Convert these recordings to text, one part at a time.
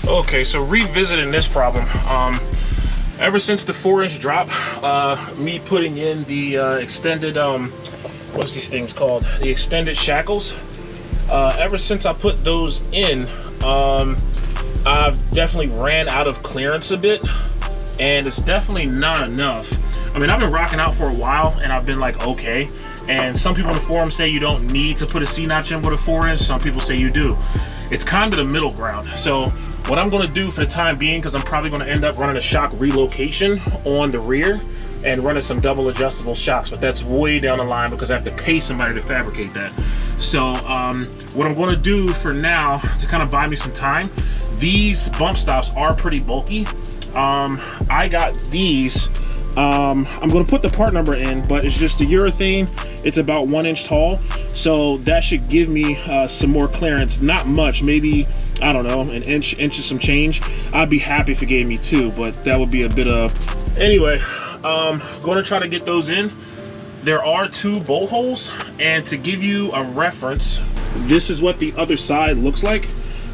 Okay, so revisiting this problem. Ever since the 4-inch drop, me putting in the extended, what's these things called? The extended shackles. Ever since I put those in, I've definitely ran out of clearance a bit, and it's definitely not enough. I mean, I've been rocking out for a while, and I've been like, okay. And some people in the forum say you don't need to put a C-notch in with a 4-inch. Some people say you do. It's kind of the middle ground. So what I'm gonna do for the time being, because I'm probably gonna end up running a shock relocation on the rear and running some double adjustable shocks, but that's way down the line because I have to pay somebody to fabricate that. So what I'm gonna do for now to kind of buy me some time, these bump stops are pretty bulky. I got these. I'm going to put the part number in, but it's just a urethane. It's about 1 inch tall, so that should give me some more clearance. Not much, maybe, I don't know, an inch and some change. I'd be happy if it gave me 2, but that would be a bit of... Anyway, going to try to get those in. There are 2 bolt holes, and to give you a reference, this is what the other side looks like.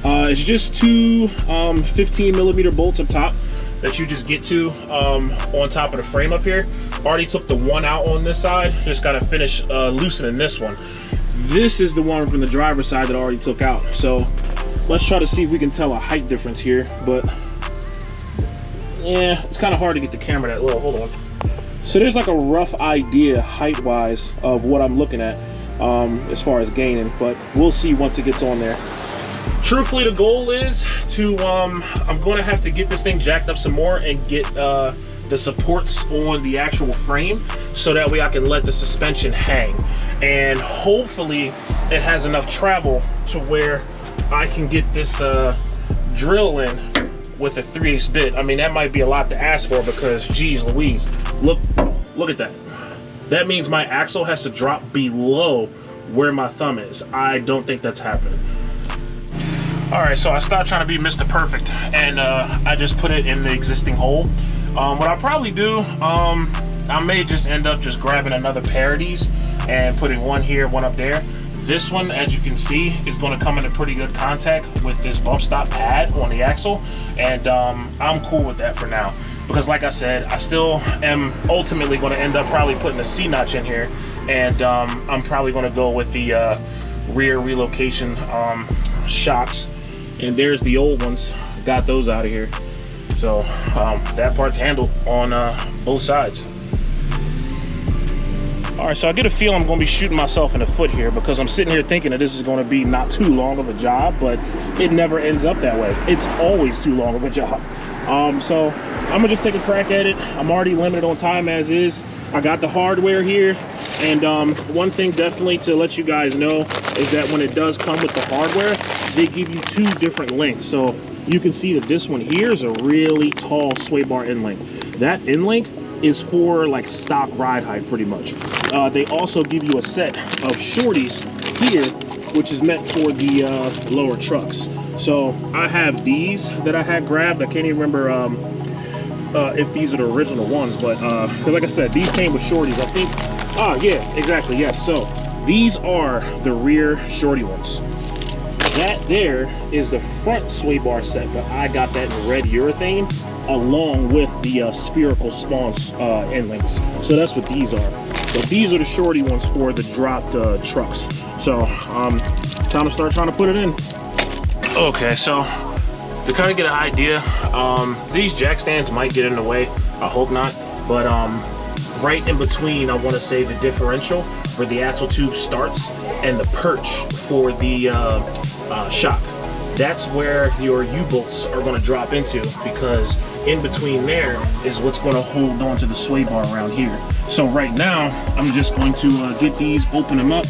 It's just 2 15mm bolts up top that you just get to on top of the frame up here. Already took the one out on this side, just gotta finish loosening this one. This is the one from the driver's side that I already took out. So let's try to see if we can tell a height difference here, but yeah, it's kind of hard to get the camera that low. Hold on. So there's like a rough idea height-wise of what I'm looking at as far as gaining, but we'll see once it gets on there. Truthfully, the goal is to, I'm going to have to get this thing jacked up some more and get the supports on the actual frame so that way I can let the suspension hang. And hopefully it has enough travel to where I can get this drill in with a 3/8 bit. I mean, that might be a lot to ask for because, geez Louise, look at that. That means my axle has to drop below where my thumb is. I don't think that's happening. All right, so I stopped trying to be Mr. Perfect, and I just put it in the existing hole. What I'll probably do, I may just end up just grabbing another pair of these and putting one here, one up there. This one, as you can see, is going to come into pretty good contact with this bump stop pad on the axle, and I'm cool with that for now. Because like I said, I still am ultimately going to end up probably putting a C-notch in here, and I'm probably going to go with the rear relocation shocks. And there's the old ones, got those out of here. So that part's handled on both sides. All right, so I get a feel I'm gonna be shooting myself in the foot here because I'm sitting here thinking that this is gonna be not too long of a job, but it never ends up that way. It's always too long of a job. So I'm gonna just take a crack at it. I'm already limited on time as is. I got the hardware here. And one thing definitely to let you guys know is that when it does come with the hardware, they give you 2 different lengths. So you can see that this one here is a really tall sway bar end length. That end length is for like stock ride height pretty much. They also give you a set of shorties here, which is meant for the lower trucks. So I have these that I had grabbed. I can't even remember if these are the original ones, but because like I said, these came with shorties, I think. Ah, yeah, exactly, yes. So these are the rear shorty ones. That there is the front sway bar set, but I got that in red urethane along with the spherical spawn end links. So that's what these are. But these are the shorty ones for the dropped trucks. So time to start trying to put it in. Okay, so to kind of get an idea, these jack stands might get in the way. I hope not, but right in between, I want to say the differential where the axle tube starts and the perch for the shock. That's where your U-bolts are going to drop into, because in between there is what's going to hold on to the sway bar around here. So right now, I'm just going to get these, open them up,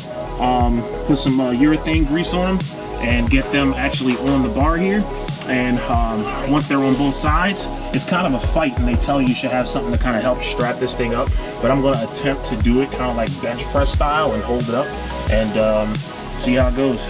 put some urethane grease on them, and get them actually on the bar here. And once they're on both sides, it's kind of a fight, and they tell you should have something to kind of help strap this thing up. But I'm going to attempt to do it kind of like bench press style and hold it up and see how it goes.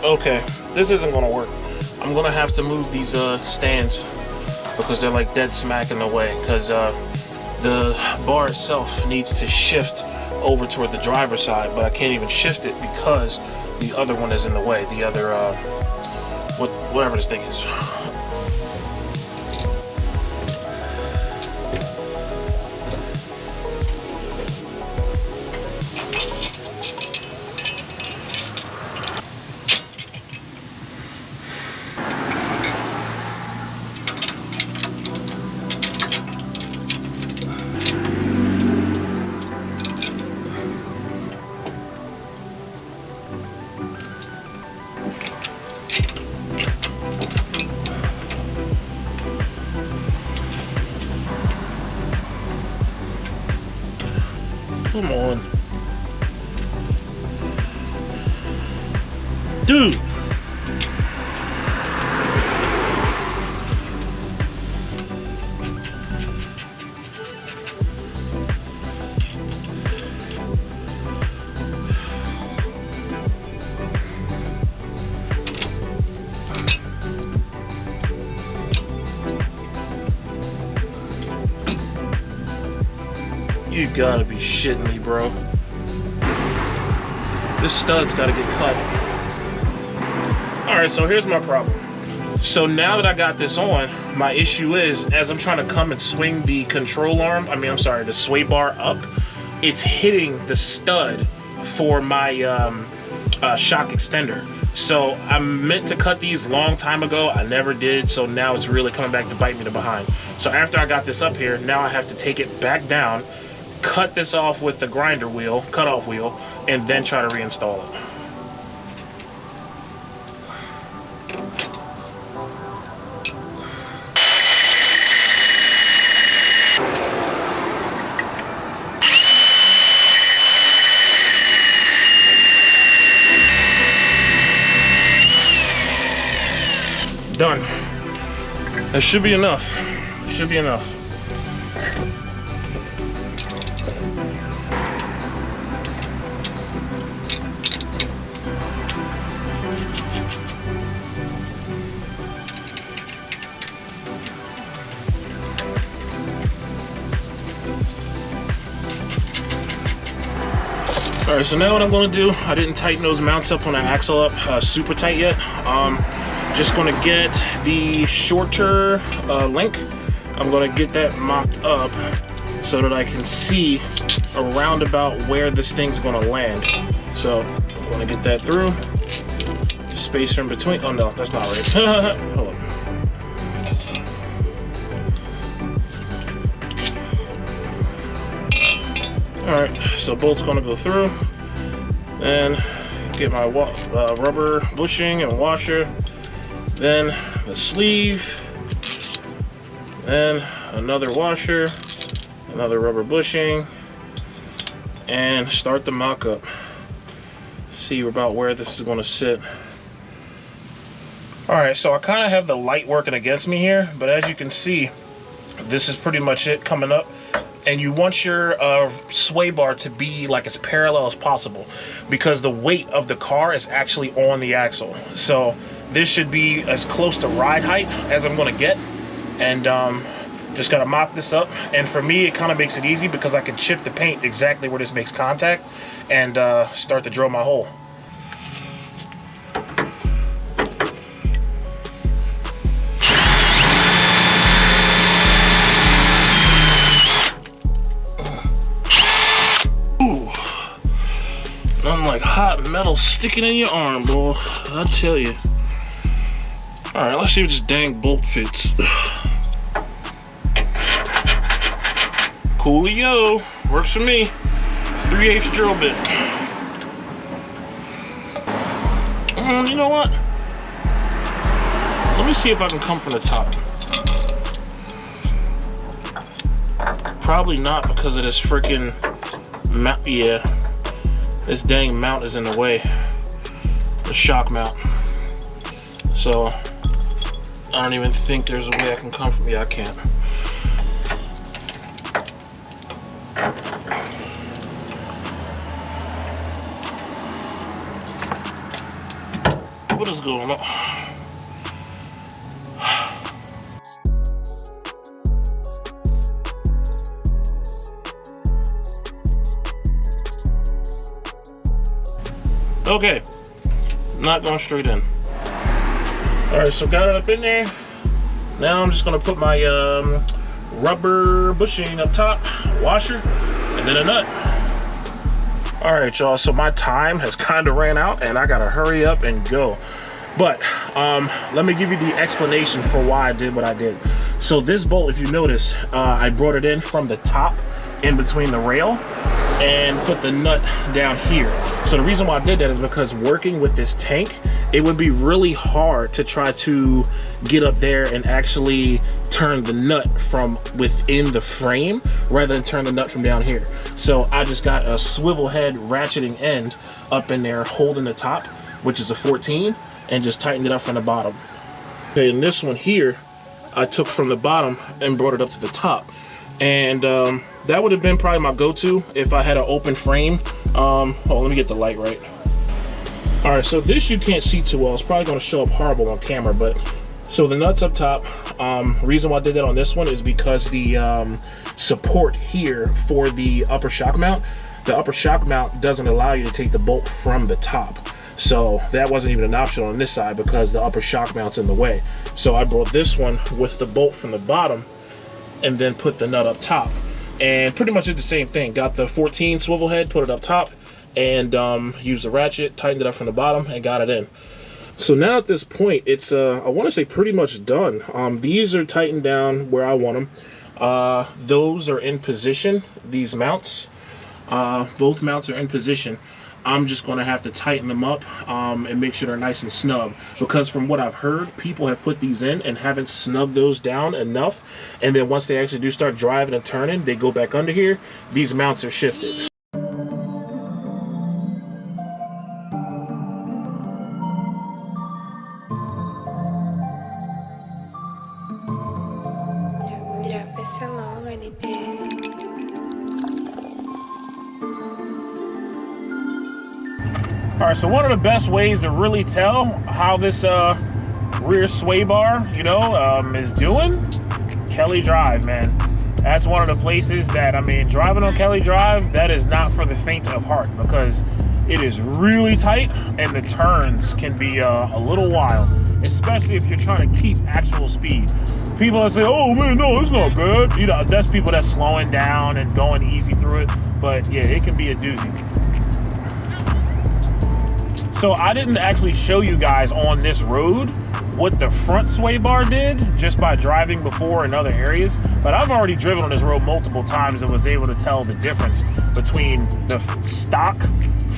Okay, this isn't gonna work. I'm gonna have to move these stands because they're like dead smack in the way, because the bar itself needs to shift over toward the driver's side, but I can't even shift it because the other one is in the way. The other whatever this thing is. Come on. Dude! You gotta be shitting me, bro. This stud's gotta get cut. Alright, so here's my problem. So now that I got this on, my issue is, as I'm trying to come and swing the control arm, the sway bar up, it's hitting the stud for my shock extender. So I meant to cut these long time ago, I never did, so now it's really coming back to bite me in the behind. So after I got this up here, now I have to take it back down, cut this off with the grinder wheel, cutoff wheel, and then try to reinstall it. Done. That should be enough. Should be enough. Alright, so now what I'm going to do, I didn't tighten those mounts up on the axle up super tight yet. Just going to get the shorter link. I'm going to get that mocked up so that I can see around about where this thing's going to land. So I'm going to get that through. Spacer in between. Oh no, that's not right. Hold on. Alright, so bolt's going to go through. Then get my rubber bushing and washer. Then the sleeve. Then another washer. Another rubber bushing. And start the mock-up. See about where this is going to sit. Alright, so I kind of have the light working against me here. But as you can see, this is pretty much it coming up. And you want your sway bar to be like as parallel as possible because the weight of the car is actually on the axle. So this should be as close to ride height as I'm going to get. And just got to mock this up. And for me, it kind of makes it easy because I can chip the paint exactly where this makes contact and start to drill my hole. Like hot metal sticking in your arm, boy. I tell you. All right, let's see if this dang bolt fits. Coolio, works for me. 3/8 drill bit. You know what? Let me see if I can come from the top. Probably not because of this freaking mount. Yeah. This dang mount is in the way, the shock mount. So I don't even think there's a way I can come from. Yeah, I can't. what is going on? Okay, not going straight in. All right, so got it up in there. Now I'm just gonna put my rubber bushing up top, washer, and then a nut. All right, y'all, so my time has kind of ran out and I gotta hurry up and go. But let me give you the explanation for why I did what I did. So this bolt, if you notice, I brought it in from the top in between the rail and put the nut down here. So the reason why I did that is because working with this tank, it would be really hard to try to get up there and actually turn the nut from within the frame rather than turn the nut from down here. So I just got a swivel head ratcheting end up in there holding the top, which is a 14, and just tightened it up from the bottom. Okay, and this one here, I took from the bottom and brought it up to the top. And that would have been probably my go-to if I had an open frame. Hold on, let me get the light right. All right, so this you can't see too well. It's probably gonna show up horrible on camera, but so the nuts up top. Reason why I did that on this one is because the support here for the upper shock mount, the upper shock mount doesn't allow you to take the bolt from the top. So that wasn't even an option on this side because the upper shock mount's in the way. So I brought this one with the bolt from the bottom and then put the nut up top. And pretty much did the same thing. Got the 14 swivel head, put it up top, and used the ratchet, tightened it up from the bottom, and got it in. So now at this point, it's, I want to say pretty much done. These are tightened down where I want them. Those are in position, these mounts. Both mounts are in position. I'm just going to have to tighten them up and make sure they're nice and snug, because from what I've heard, people have put these in and haven't snugged those down enough, and then once they actually do start driving and turning, they go back under here, these mounts are shifted. All right, so one of the best ways to really tell how this rear sway bar, you know, is doing, Kelly Drive, man. That's one of the places that, I mean, driving on Kelly Drive, that is not for the faint of heart, because it is really tight and the turns can be a little wild, especially if you're trying to keep actual speed. People that say, oh man, no, it's not good. You know, that's people that's slowing down and going easy through it, but yeah, it can be a doozy. So I didn't actually show you guys on this road what the front sway bar did just by driving before in other areas, but I've already driven on this road multiple times and was able to tell the difference between the stock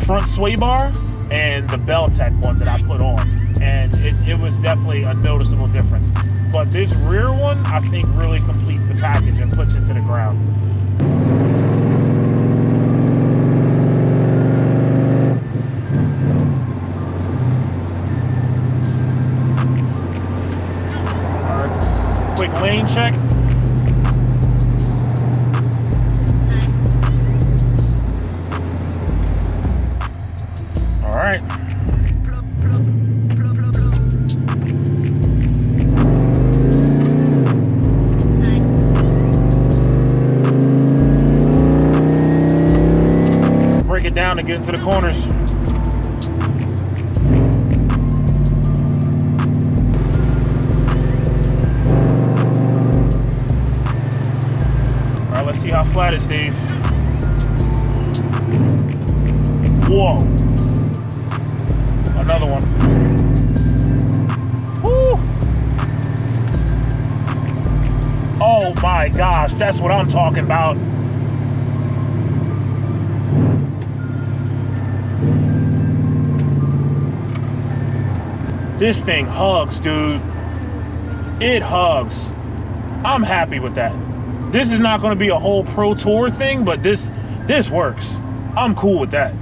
front sway bar and the Belltech one that I put on, and it was definitely a noticeable difference. But this rear one, I think, really completes the package and puts it to the ground. Quick lane check. All right. Break it down to get into the corners. Let's see how flat it stays. Whoa. Another one. Woo. Oh my gosh, that's what I'm talking about. This thing hugs, dude. It hugs. I'm happy with that. This is not going to be a whole pro tour thing, but this works. I'm cool with that.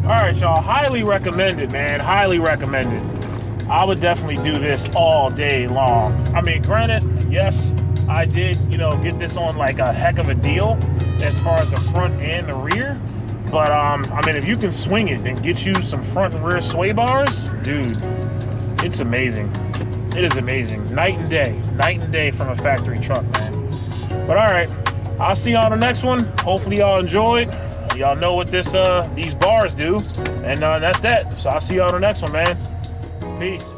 All right, y'all, highly recommended, man. Highly recommended. I would definitely do this all day long. I mean, granted, yes, I did, you know, get this on like a heck of a deal as far as the front and the rear, But I mean, if you can swing it and get you some front and rear sway bars, dude, it's amazing. It is amazing. Night and day from a factory truck, man. But all right, I'll see y'all on the next one. Hopefully y'all enjoyed. Y'all know what these bars do, and that's that. So I'll see y'all on the next one, man. Peace.